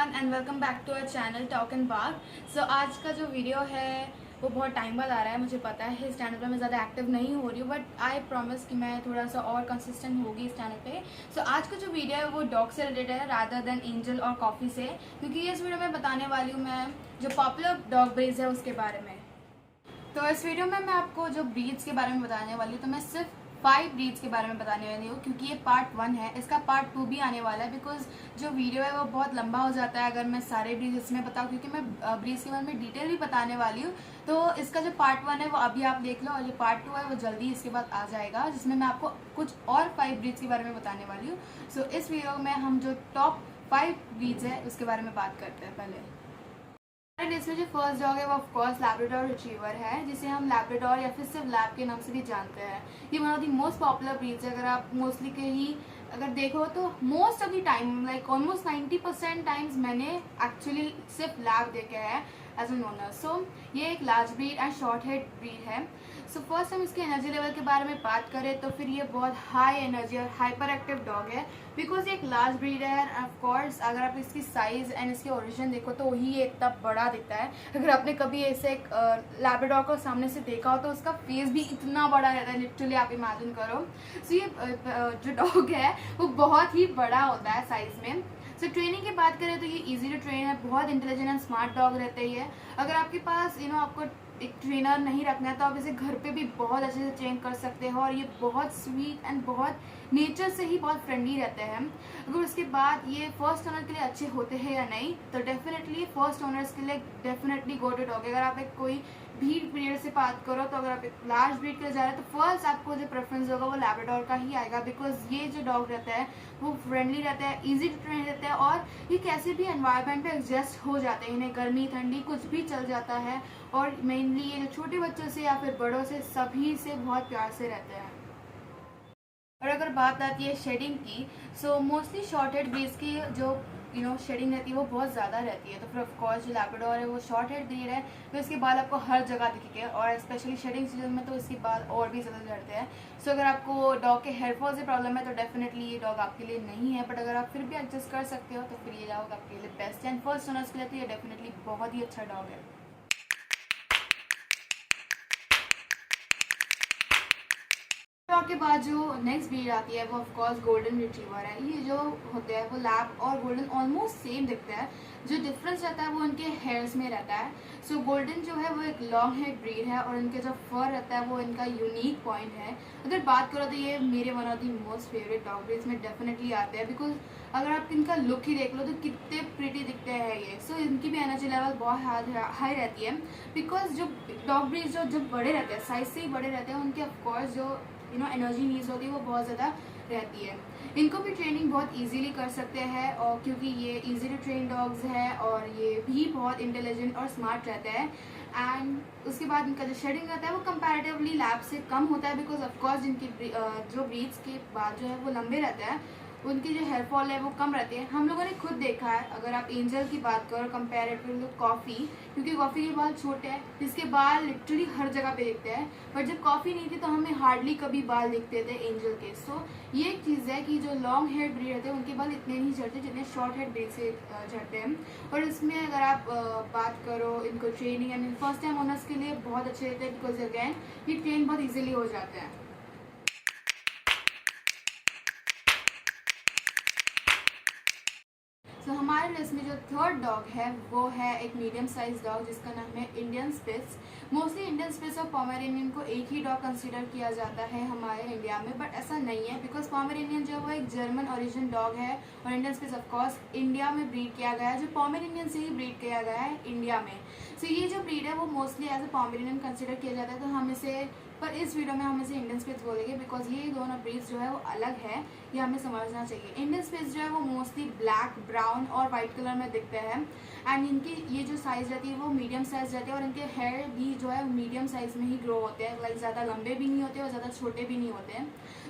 Everyone and welcome back to our channel Talk and Bark. So आज का जो video है वो बहुत टाइम बाद आ रहा है। मुझे पता है इस चैनल पे मैं ज़्यादा एक्टिव नहीं हो रही हूँ, बट आई प्रॉमिस कि मैं थोड़ा सा और कंसिस्टेंट होगी इस चैनल पे। सो आज का जो वीडियो है वो डॉग से रिलेटेड है रादर देन एंजल और कॉफ़ी से, क्योंकि इस वीडियो में बताने वाली हूँ मैं जो पॉपुलर डॉग ब्रीड्स है उसके बारे में। तो इस वीडियो में मैं आपको जो ब्रीड्स के बारे में बताने वाली हूँ, तो मैं सिर्फ 5 ब्रीड्स के बारे में बताने वाली हूँ, क्योंकि ये पार्ट 1 है। इसका पार्ट 2 भी आने वाला है, बिकॉज जो वीडियो है वो बहुत लंबा हो जाता है अगर मैं सारे ब्रीड्स इसमें बताऊँ, क्योंकि मैं ब्रीड्स के बारे में डिटेल भी बताने वाली हूँ। तो इसका जो पार्ट 1 है वो अभी आप देख लो, और जो पार्ट 2 है वो जल्दी इसके बाद आ जाएगा, जिसमें मैं आपको कुछ और 5 ब्रीड्स के बारे में बताने वाली हूँ। सो इस वीडियो में हम जो टॉप 5 ब्रीड्स है उसके बारे में बात करते हैं। पहले इसमें जो फर्स्ट डॉग है वो ऑफ कोर्स लैब्राडोर रिट्रीवर है, जिसे हम लैब्राडोर या फिर सिर्फ लैब के नाम से भी जानते हैं। ये one of the most popular breeds है। अगर आप मोस्टली के ही अगर देखो तो most of the time like almost 90% times मैंने एक्चुअली सिर्फ लैब देखे है एज एन ओनर। सो ये एक large breed and short head breed है। सो फर्स्ट हम इसके एनर्जी लेवल के बारे में बात करें तो फिर ये बहुत हाई एनर्जी और हाइपर एक्टिव डॉग है, बिकॉज ये एक लार्ज ब्रीड है। ऑफ कोर्स अगर आप इसकी साइज एंड इसके ओरिजिन देखो तो ही ये इतना बड़ा दिखता है। अगर आपने कभी ऐसे एक लैब्राडोर को सामने से देखा हो तो उसका फेस भी इतना बड़ा रहता है, लिटरली आप इमेजिन करो। सो ये जो डॉग है वो बहुत ही बड़ा होता है साइज में। सो ट्रेनिंग की बात करें तो ये इजी टू ट्रेन है, बहुत इंटेलिजेंट एंड स्मार्ट डॉग रहते ही है। अगर आपके पास आपको एक ट्रेनर नहीं रखना है तो आप इसे घर पे भी बहुत अच्छे से ट्रेन कर सकते हो, और ये बहुत स्वीट एंड बहुत नेचर से ही बहुत फ्रेंडली रहते हैं। अगर उसके बाद ये फर्स्ट ओनर के लिए अच्छे होते हैं या नहीं, तो डेफिनेटली फर्स्ट ओनर्स के लिए डेफिनेटली गो टू डॉग। अगर आप एक कोई ब्रीड पीरियड से बात करो तो अगर आप एक लार्ज ब्रीड के लिए जा रहे हैं तो फर्स्ट आपको जो प्रेफरेंस होगा वो लैब्राडोर का ही आएगा, बिकॉज ये जो डॉग रहता है वो फ्रेंडली रहता है, इजी टू ट्रेन रहता है, और ये कैसे भी एनवायरनमेंट पे एडजस्ट हो जाते हैं। इन्हें गर्मी ठंडी कुछ भी चल जाता है, और मेनली ये जो छोटे बच्चों से या फिर बड़ों से सभी से बहुत प्यार से रहते हैं। और अगर बात आती है शेडिंग की, so mostly short head breeds की जो शेडिंग रहती है वो बहुत ज़्यादा रहती है। तो फिर ऑफकोर्स जो लैब्राडोर है वो शॉर्ट हेड ब्रीड है, तो इसके बाल आपको हर जगह दिखेंगे, और स्पेशली शेडिंग सीजन में तो इसके बाल और भी ज़्यादा झड़ते हैं। सो अगर आपको डॉग के हेयरफॉल से प्रॉब्लम है तो डेफिनेटली ये डॉग आपके लिए नहीं है, बट अगर आप फिर भी एडजस्ट कर सकते हो तो फिर ये डॉग आपके लिए बेस्ट है। एंड फर्स्ट ओनर्स के लिए तो ये डेफिनेटली बहुत ही अच्छा डॉग है। डॉग के बाद जो नेक्स्ट ब्रीड आती है वो ऑफकोर्स गोल्डन रिट्रीवर है। ये जो होते हैं वो लैब और गोल्डन ऑलमोस्ट सेम दिखते हैं, जो डिफरेंस रहता है वो उनके हेयर्स में रहता है। सो गोल्डन जो है वो एक लॉन्ग हेड ब्रीड है, और इनके जो फर रहता है वो इनका यूनिक पॉइंट है। अगर बात करो तो ये मेरे one of the most favourite dog breeds में डेफिनेटली आते हैं, बिकॉज अगर आप इनका लुक ही देख लो तो कितने प्रिटी दिखते हैं ये। सो इनकी भी एनर्जी लेवल बहुत हाई रहती है, बिकॉज जो डॉग ब्रीड्स जो बड़े रहते हैं, साइज से ही बड़े रहते हैं, उनके ऑफकोर्स जो एनर्जी नीड्स होती है वो बहुत ज़्यादा रहती है। इनको भी ट्रेनिंग बहुत इजीली कर सकते हैं, और क्योंकि ये इजी टू ट्रेन डॉग्स है, और ये भी बहुत इंटेलिजेंट और स्मार्ट रहता है। एंड उसके बाद इनका जो शेडिंग रहता है वो कंपैरेटिवली लैब से कम होता है, बिकॉज ऑफकोर्स जिनकी जो ब्रीड्स के बाद जो है वो लंबे रहते हैं, उनकी जो हेयर फॉल है वो कम रहती है। हम लोगों ने खुद देखा है, अगर आप एंजल की बात करो कंपेरेटिव टू कॉफ़ी, क्योंकि कॉफ़ी के बाल छोटे हैं जिसके बाल लिटरली हर जगह पे दिखते हैं, बट जब कॉफ़ी नहीं थी तो हमें हार्डली कभी बाल दिखते थे एंजल के। सो ये एक चीज़ है कि जो लॉन्ग हेयर ब्रीड रहते हैं उनके बाल इतने नहीं झड़ते जितने शॉर्ट हेयर ब्रीड से झड़ते हैं। और इसमें अगर आप बात करो इनको training and first time owners के लिए बहुत अच्छे रहते हैं, बिकॉज अगैन ये ट्रेन बहुत ईजिली हो जाते हैं। तो हमारे लिस्ट में जो थर्ड डॉग है वो है एक मीडियम साइज डॉग जिसका नाम है Indian spitz. Mostly Indian spitz और पोमेरेनियन को एक ही डॉग कंसीडर किया जाता है हमारे इंडिया में, बट ऐसा नहीं है, बिकॉज पोमेरेनियन जो है वो एक जर्मन ओरिजिन डॉग है, और इंडियन स्पिट्स ऑफकोर्स इंडिया में ब्रीड किया गया है, जो पोमेरेनियन से ही ब्रीड किया गया है इंडिया में। सो ये जो ब्रीड है वो mostly as a Pomeranian consider किया जाता है, तो हम इसे पर इस वीडियो में हम इसे इंडियन स्पिट्स बोलेंगे, बिकॉज ये दोनों ब्रीड्स जो है वो अलग है, ये हमें समझना चाहिए। इंडियन स्पिट्स जो है वो मोस्टली ब्लैक, ब्राउन और वाइट कलर में दिखते हैं, एंड इनकी ये जो साइज़ रहती है वो मीडियम साइज़ रहती है, और इनके हेयर भी जो है मीडियम साइज़ में ही ग्रो होते हैं, लाइक ज़्यादा लंबे भी नहीं होते और ज़्यादा छोटे भी नहीं होते हैं।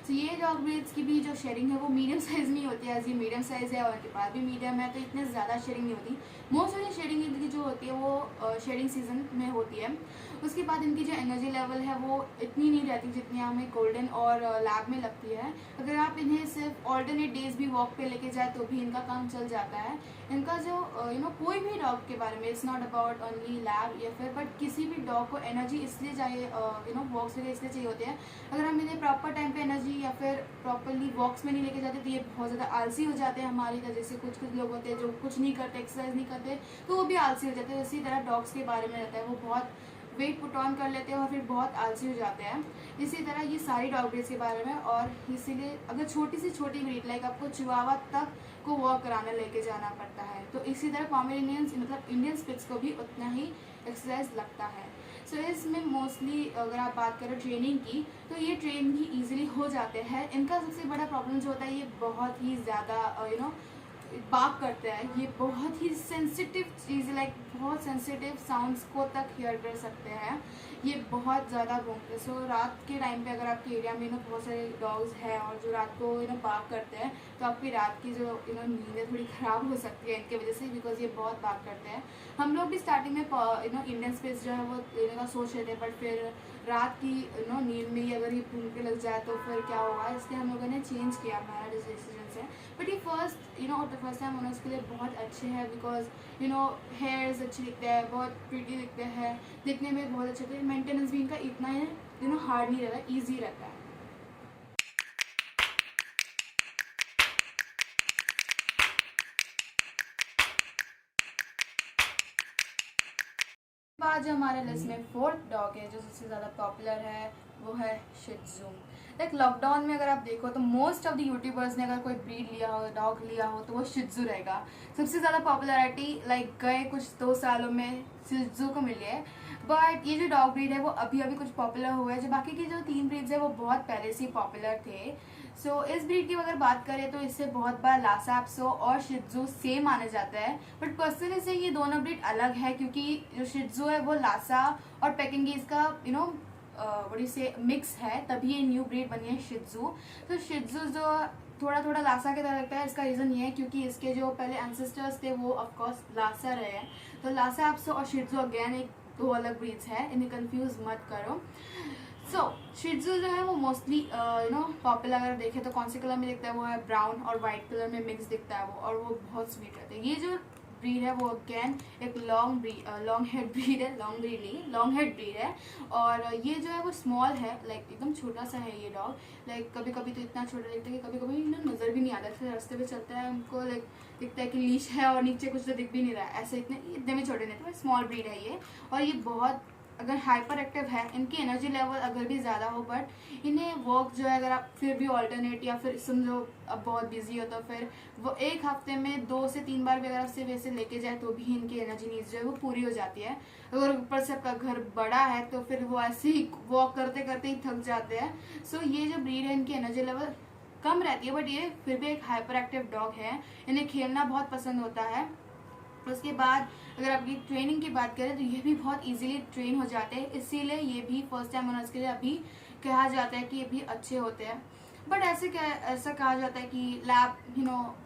सो ये डॉग ब्रीड्स की भी जो शेडिंग है वो मीडियम साइज़ में ही होती है, एज ये मीडियम साइज़ है और इनके पास भी मीडियम है, तो इतने ज़्यादा शेडिंग नहीं होती। मोस्ट ऑफ द शेडिंग इनकी जो होती है वो शेडिंग सीजन में होती है। उसके बाद इनकी जो एनर्जी लेवल है वो इतनी नहीं रहती जितनी हमें गोल्डन और लैब में लगती है। अगर आप इन्हें सिर्फ ऑल्टरनेट डेज भी वॉक पे लेके जाए तो भी इनका काम चल जाता है। इनका जो कोई भी डॉग के बारे में, it's not about only lab या फिर, बट किसी भी डॉग को एनर्जी इसलिए चाहिए, वॉक्स वगैरह इसलिए चाहिए होते हैं। अगर हम इन्हें प्रॉपर टाइम पे एनर्जी या फिर प्रॉपरली वॉक्स में नहीं लेके जाते तो ये बहुत ज़्यादा आलसी हो जाते हैं हमारी तरह। जैसे कुछ कुछ लोग होते हैं जो कुछ नहीं करते, एक्सरसाइज नहीं करते, तो वो भी आलसी हो जाते हैं। इसी तरह डॉग्स के बारे में रहता है, वो बहुत वेट पुट ऑन कर लेते हैं और फिर बहुत आलसी हो जाते हैं। इसी तरह ये सारी डॉग ब्रीड्स के बारे में। और इसीलिए अगर छोटी से छोटी ब्रीड लाइक आपको चिवावा तक को वॉक कराने लेके जाना पड़ता है, तो इसी तरह पोमेरेनियंस मतलब इंडियन स्पिट्स को भी उतना ही एक्सरसाइज लगता है। सो इसमें मोस्टली अगर आप बात करें ट्रेनिंग की, तो ये ट्रेन भी ईजिली हो जाते हैं। इनका सबसे बड़ा प्रॉब्लम जो होता है, ये बहुत ही ज़्यादा बाक करता है। ये बहुत ही सेंसिटिव चीज़, लाइक बहुत सेंसिटिव साउंड्स को तक हियर कर सकते हैं। ये बहुत ज़्यादा भौंकते हैं। सो रात के टाइम पे अगर आपके एरिया में बहुत सारे डॉग्स हैं और जो रात को बाक करते हैं, तो आपकी रात की जो नींद है थोड़ी ख़राब हो सकती है इनके वजह से, बिकॉज ये बहुत बाक करते हैं। हम लोग भी स्टार्टिंग में इंडियन स्पेस जो है वो लेने का सोच रहे थे, बट फिर रात की नींद में ही अगर ये भूख लग जाए तो फिर क्या होगा, इसलिए हम लोगों ने चेंज किया हमारा डिसीजन से। बट ये फर्स्ट टाइम ओनर्स के लिए बहुत अच्छे हैं, बिकॉज हेयर्स अच्छे दिखते हैं, बहुत प्रीटी दिखते हैं, दिखने में बहुत अच्छे थे। मेंटेनेंस भी इनका इतना है हार्ड नहीं रहता, ईजी रहता है। बाद जो हमारे लिस्ट में फोर्थ डॉग है जो सबसे ज़्यादा पॉपुलर है, वो है शिह त्ज़ू। लाइक लॉकडाउन में अगर आप देखो तो मोस्ट ऑफ द यूट्यूबर्स ने अगर कोई ब्रीड लिया हो, डॉग लिया हो, तो वो शिह त्ज़ू रहेगा। सबसे ज़्यादा पॉपुलैरिटी लाइक गए कुछ 2 सालों में शिह त्ज़ू को मिली है। बट ये जो डॉग ब्रीड है वो अभी अभी कुछ पॉपुलर हुआ है, जो बाकी की जो 3 ब्रीड्स है वो बहुत पहले से ही पॉपुलर थे। सो इस ब्रीड की अगर बात करें तो इससे बहुत बार लासा एप्सो और शिह त्ज़ू सेम माना जाता है, बट पर्सनली से ये दोनों ब्रीड अलग है, क्योंकि जो शिह त्ज़ू है वो लासा और पेकिंगीज का बड़ी से मिक्स है, तभी ये न्यू ब्रीड बनी है शिह त्ज़ू। तो शिह त्ज़ू जो थोड़ा थोड़ा लासा की तरह लगता है, इसका रीज़न ये है क्योंकि इसके जो पहले एंसेस्टर्स थे वो ऑफकोर्स लासा रहे हैं। तो लासा एप्सो और शिह त्ज़ू अगेन एक 2 अलग ब्रीड्स है, इन्हें कंफ्यूज मत करो। सो शिह त्ज़ू जो है वो मोस्टली पॉपुलर अगर देखें तो कौन से कलर में दिखता है, वो है ब्राउन और वाइट कलर में मिक्स दिखता है वो, और वो बहुत स्वीट रहता है। ये जो ब्रीड है वो अगेन एक लॉन्ग हेड ब्रीड है, लॉन्ग हेड ब्रीड है। और ये जो है वो स्मॉल है, लाइक एकदम छोटा सा है ये डॉग। लाइक कभी कभी तो इतना छोटा दिखता है कि कभी कभी नज़र भी नहीं आता, फिर रास्ते पे चलता है हमको लाइक दिखता है कि लीश है और नीचे कुछ तो दिख भी नहीं रहा है, ऐसे इतने में छोटे नहीं थे। स्मॉल ब्रीड है ये, और ये बहुत अगर हाइपर एक्टिव है, इनकी एनर्जी लेवल अगर भी ज़्यादा हो, बट इन्हें वर्क जो है अगर आप फिर भी ऑल्टरनेट या फिर समझो अब बहुत बिजी हो तो फिर वो एक हफ्ते में 2 से 3 बार भी अगर आपसे वैसे लेके जाए तो भी इनकी एनर्जी नीड्स जो है वो पूरी हो जाती है। अगर ऊपर से आपका घर बड़ा है तो फिर वो ऐसे ही वॉक करते करते ही थक जाते हैं। सो ये जो ब्रीड है इनकी एनर्जी लेवल कम रहती है, बट ये फिर भी एक हाइपर एक्टिव डॉग है, इन्हें खेलना बहुत पसंद होता है। उसके बाद अगर आपकी ट्रेनिंग की बात करें तो ये भी बहुत इजीली ट्रेन हो जाते हैं, इसीलिए ये भी फर्स्ट टाइम ओनर्स के लिए अभी कहा जाता है कि ये भी अच्छे होते हैं। बट ऐसा कहा जाता है कि लैब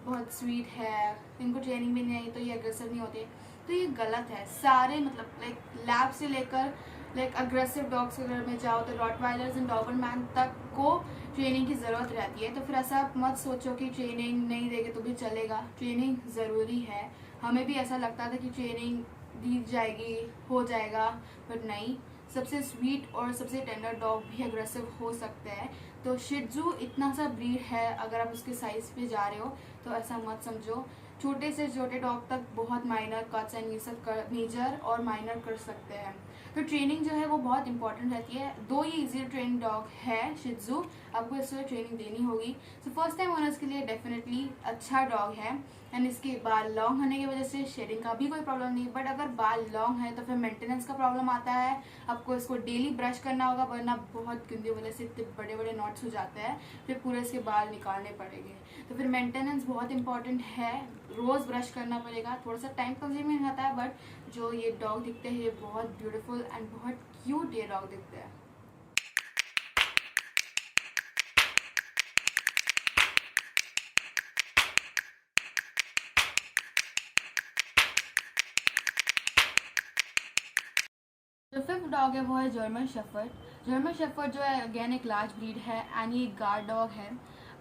बहुत स्वीट है, इनको ट्रेनिंग भी नहीं आई तो ये अग्रेसिव नहीं होते, तो ये गलत है। सारे मतलब लाइक लैब से लेकर लाइक अग्रेसिव डॉग्स के घर में जाओ तो रॉटवाइलर्स एंड डॉबरमैन तक को ट्रेनिंग की ज़रूरत रहती है। तो फिर ऐसा मत सोचो कि ट्रेनिंग नहीं देंगे तो भी चलेगा, ट्रेनिंग ज़रूरी है। हमें भी ऐसा लगता था कि ट्रेनिंग दी जाएगी हो जाएगा, बट नहीं, सबसे स्वीट और सबसे टेंडर डॉग भी अग्रेसिव हो सकते हैं। तो शिह त्ज़ू इतना सा ब्रीड है, अगर आप उसके साइज़ पे जा रहे हो तो ऐसा मत समझो। छोटे से छोटे डॉग तक बहुत माइनर कट्स एंड ये सब मेजर और माइनर कर सकते हैं। तो ट्रेनिंग जो है वो बहुत इंपॉर्टेंट रहती है। दो ये इजी ट्रेन डॉग है शिह त्ज़ू, आपको इससे ट्रेनिंग देनी होगी। सो फर्स्ट टाइम ओनर्स के लिए डेफिनेटली अच्छा डॉग है। एंड इसके बाल लॉन्ग होने की वजह से शेडिंग का भी कोई प्रॉब्लम नहीं, बट अगर बाल लॉन्ग है तो फिर मेंटेनेंस का प्रॉब्लम आता है। आपको इसको डेली ब्रश करना होगा, वरना बहुत गंदी वजह से इतने बड़े बड़े नॉट्स हो जाते हैं, फिर पूरे इसके बाल निकालने पड़ेंगे। तो फिर मेंटेनेंस बहुत इंपॉर्टेंट है, रोज़ ब्रश करना पड़ेगा। थोड़ा सा टाइम कंज्यूमिंग रहता है, बट जो ये डॉग दिखते हैं ये बहुत ब्यूटीफुल एंड बहुत क्यूट ये डॉग दिखते हैं। तो फिफ्थ जो डॉग है वो है जर्मन शेफर्ड। जर्मन शेफर्ड जो है अगेन एक लार्ज ब्रीड है एंड ये गार्ड डॉग है।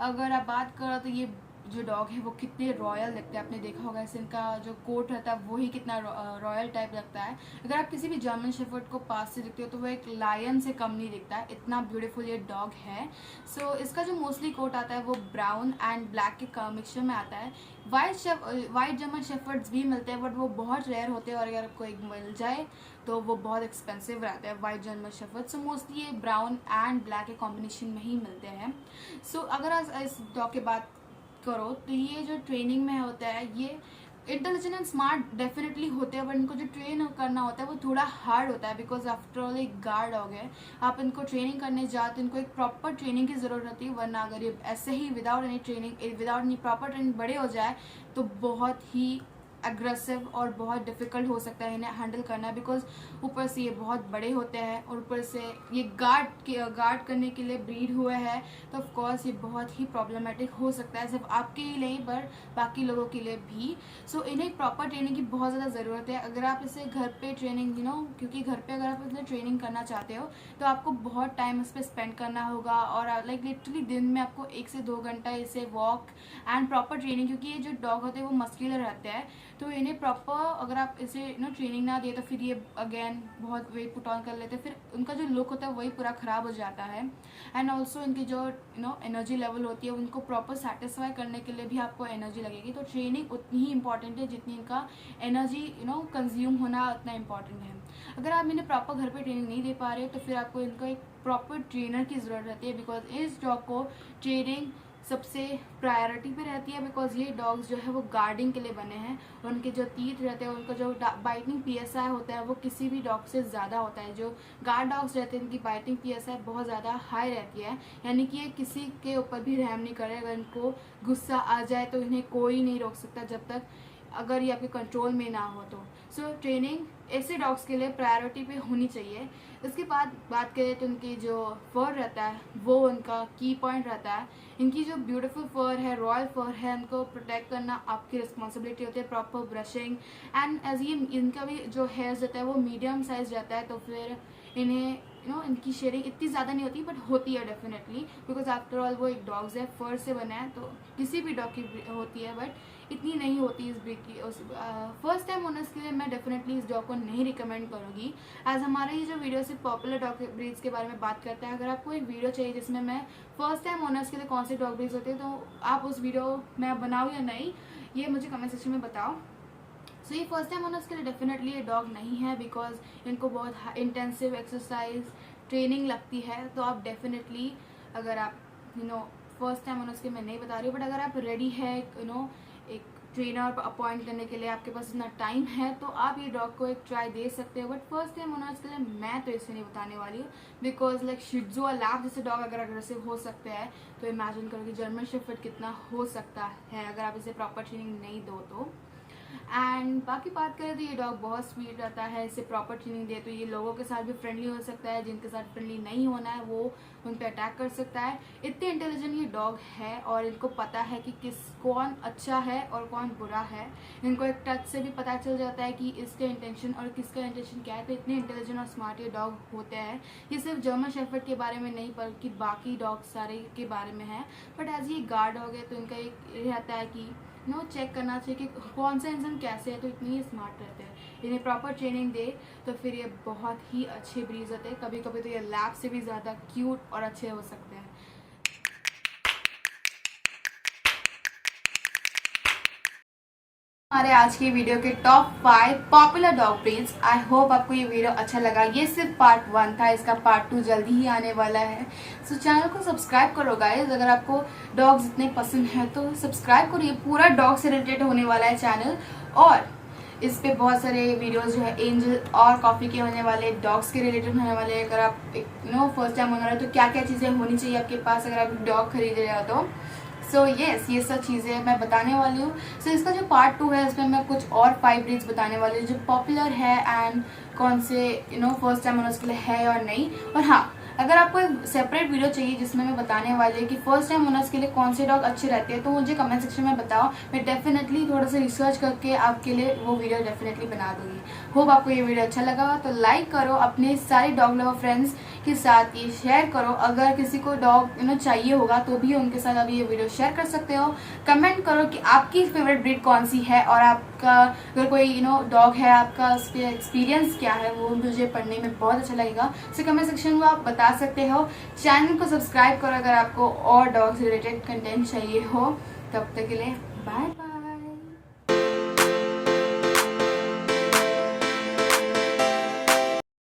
अगर आप बात करो तो ये जो डॉग है वो कितने रॉयल लगते हैं, आपने देखा होगा इसे, इनका जो कोट रहता है वही कितना रॉयल टाइप लगता है। अगर आप किसी भी जर्मन शेफर्ड को पास से देखते हो तो वो एक लायन से कम नहीं दिखता है, इतना ब्यूटीफुल ये डॉग है। सो इसका जो मोस्टली कोट आता है वो ब्राउन एंड ब्लैक के मिक्सचर में आता है। वाइट जर्मन शेफर्ड्स भी मिलते हैं बट वो बहुत रेयर होते हैं और अगर आपको एक मिल जाए तो वो बहुत एक्सपेंसिव रहता है white German shepherd. So mostly ये ब्राउन एंड ब्लैक के कॉम्बिनेशन में ही मिलते हैं। सो अगर आप इस डॉग के बात करो तो ये जो ट्रेनिंग में होता है ये इंटेलिजेंट एंड स्मार्ट डेफिनेटली होते हैं, बट इनको जो ट्रेन करना होता है वो थोड़ा हार्ड होता है बिकॉज आफ्टर ऑल एक गार्ड डॉग है। आप इनको ट्रेनिंग करने जाओ तो इनको एक प्रॉपर ट्रेनिंग की ज़रूरत होती है, वरना अगर ये ऐसे ही without any training without any proper training बड़े हो जाए तो बहुत ही एग्रेसिव और बहुत डिफ़िकल्ट हो सकता है इन्हें हैंडल करना, बिकॉज ऊपर से ये बहुत बड़े होते हैं और ऊपर से ये गार्ड करने के लिए ब्रीड हुए हैं, तो ऑफ कोर्स ये बहुत ही प्रॉब्लमेटिक हो सकता है, सिर्फ आपके ही नहीं पर बाकी लोगों के लिए भी। सो इन्हें प्रॉपर ट्रेनिंग की बहुत ज़्यादा ज़रूरत है। अगर आप इसे घर पे ट्रेनिंग क्योंकि घर पे अगर आप इसे ट्रेनिंग करना चाहते हो तो आपको बहुत टाइम इस पर स्पेंड करना होगा और लाइक लिटरली दिन में आपको 1 से 2 घंटा इसे वॉक एंड प्रॉपर ट्रेनिंग, क्योंकि ये जो डॉग होते हैं वो मस्कुलर रहते हैं, तो इन्हें प्रॉपर अगर आप इसे ट्रेनिंग ना दिए तो फिर ये अगेन बहुत वेट पुट ऑन कर लेते हैं, फिर उनका जो लुक होता है वही पूरा ख़राब हो जाता है। एंड ऑल्सो इनकी जो एनर्जी लेवल होती है उनको प्रॉपर सेटिस्फाई करने के लिए भी आपको एनर्जी लगेगी, तो ट्रेनिंग उतनी ही इंपॉर्टेंट है जितनी इनका एनर्जी कंज्यूम होना उतना इंपॉर्टेंट है। अगर आप इन्हें प्रॉपर घर पे ट्रेनिंग नहीं दे पा रहे तो फिर आपको इनको एक प्रॉपर ट्रेनर की ज़रूरत रहती है, बिकॉज इस डॉग को ट्रेनिंग सबसे प्रायोरिटी पे रहती है, बिकॉज ये डॉग्स जो है वो गार्डिंग के लिए बने हैं और उनके जो टीथ रहते हैं, उनका जो बाइटिंग PSI होता है वो किसी भी डॉग से ज़्यादा होता है। जो गार्ड डॉग्स रहते हैं इनकी बाइटिंग PSI बहुत ज़्यादा हाई रहती है, यानी कि ये किसी के ऊपर भी रहम नहीं करे। अगर इनको गुस्सा आ जाए तो इन्हें कोई नहीं रोक सकता जब तक अगर ये आपके कंट्रोल में ना हो तो। सो ट्रेनिंग ऐसे डॉग्स के लिए प्रायोरिटी पे होनी चाहिए। इसके बाद बात करें तो उनकी जो फर रहता है वो उनका की पॉइंट रहता है। इनकी जो ब्यूटीफुल फर है, रॉयल फर है, उनको प्रोटेक्ट करना आपकी रिस्पॉन्सिबिलिटी होती है, प्रॉपर ब्रशिंग एंड एज ये इनका भी जो हेयर्स रहता है वो मीडियम साइज रहता है, तो फिर इन्हें इनकी शेयरिंग इतनी ज़्यादा नहीं होती बट होती है डेफिनेटली, बिकॉज आफ्टर ऑल वो एक डॉग्स है, फर से बना है, तो किसी भी डॉग की होती है बट इतनी नहीं होती इस ब्रीड की। फर्स्ट टाइम ओनर्स के लिए मैं डेफिनेटली इस डॉग को नहीं रिकमेंड करूँगी, एज हमारा ये जो वीडियो सिर्फ पॉपुलर डॉग ब्रीड्स के बारे में बात करता है। अगर आपको एक वीडियो चाहिए जिसमें मैं फर्स्ट टाइम ओनर्स के लिए कौन से डॉग ब्रीड्स होते हैं तो आप उस वीडियो मैं बनाऊँ या नहीं ये मुझे कमेंट सेक्शन में बताओ। सो ये फर्स्ट टाइम ओनर्स के लिए डेफिनेटली ये डॉग नहीं है, बिकॉज इनको बहुत इंटेंसिव एक्सरसाइज ट्रेनिंग लगती है। तो आप डेफिनेटली अगर आप फर्स्ट टाइम ओनर्स के मैं नहीं बता रही हूँ, बट अगर आप रेडी है एक ट्रेनर अपॉइंट करने के लिए, आपके पास इतना टाइम है तो आप ये डॉग को एक ट्राई दे सकते हो। बट फर्स्ट टाइम ओनर्स के लिए मैं तो इसे नहीं बताने वाली हूँ, बिकॉज लाइक शिट्जू और लैब जैसे डॉग अगर अग्रेसिव हो सकते हैं तो इमेजिन करो कि जर्मन शेफर्ड कितना हो सकता है अगर आप इसे प्रॉपर ट्रेनिंग नहीं दो तो। एंड बाकी बात करें तो ये डॉग बहुत स्वीट रहता है, इसे प्रॉपर ट्रेनिंग दे तो ये लोगों के साथ भी फ्रेंडली हो सकता है, जिनके साथ फ्रेंडली नहीं होना है वो उन पर अटैक कर सकता है। इतने इंटेलिजेंट ये डॉग है और इनको पता है कि कौन अच्छा है और कौन बुरा है। इनको एक टच से भी पता चल जाता है कि इसका इंटेंशन और किसका इंटेंशन क्या है, तो इतने इंटेलिजेंट और स्मार्ट ये डॉग होते हैं। ये सिर्फ जर्मन शेफर्ड के बारे में नहीं बल्कि बाकी डॉग सारे के बारे में है, बट एज ये गार्ड डॉग है तो इनका एक रहता है कि चेक करना चाहिए कि कौन सा इंसान कैसे है, तो इतनी स्मार्ट रहते हैं। इन्हें प्रॉपर ट्रेनिंग दे तो फिर ये बहुत ही अच्छे ब्रीज होते हैं, कभी कभी तो ये लैब से भी ज़्यादा क्यूट और अच्छे हो सकते हैं। हमारे आज की वीडियो के top 5 popular dog breeds. I hope आपको ये वीडियो अच्छा लगा। ये सिर्फ पार्ट 1 था, इसका पार्ट 2 जल्दी ही आने वाला है। सो चैनल को सब्सक्राइब करो गाइस, अगर आपको डॉग्स इतने पसंद है तो सब्सक्राइब करो। ये पूरा डॉग से रिलेटेड होने वाला है चैनल, और इस पे बहुत सारे वीडियोस जो है एंजल और कॉफ़ी के होने वाले, डॉग्स के रिलेटेड होने वाले। अगर आप फर्स्ट टाइम ओनर है तो क्या क्या चीज़ें होनी चाहिए आपके पास अगर आप डॉग खरीद रहे हो तो। सो येस, ये सब चीज़ें मैं बताने वाली हूँ। सो इसका जो पार्ट 2 है इसमें मैं कुछ और 5 ब्रीड्स बताने वाली हूँ जो पॉपुलर है एंड कौन से फर्स्ट टाइम ओनर्स के लिए है और नहीं। और हाँ, अगर आपको एक सेपरेट वीडियो चाहिए जिसमें मैं बताने वाली है कि फर्स्ट टाइम ओनर्स के लिए कौन से डॉग अच्छे रहते हैं, तो मुझे कमेंट सेक्शन में बताओ। मैं डेफिनेटली थोड़ा सा रिसर्च करके आपके लिए वो वीडियो डेफिनेटली बना दूंगी। होप आपको ये वीडियो अच्छा लगा, तो लाइक करो, अपने सारे डॉग लवर फ्रेंड्स के साथ ये शेयर करो। अगर किसी को डॉग चाहिए होगा तो भी उनके साथ आप ये वीडियो शेयर कर सकते हो। कमेंट करो कि आपकी फेवरेट ब्रीड कौन सी है, और आपका अगर कोई डॉग है, आपका उस पर एक्सपीरियंस क्या है, वो मुझे पढ़ने में बहुत अच्छा लगेगा। सो कमेंट सेक्शन में आप बता सकते हो। चैनल को सब्सक्राइब करो अगर आपको और डॉग से रिलेटेड कंटेंट चाहिए हो। तब तक के लिए बाय बाय।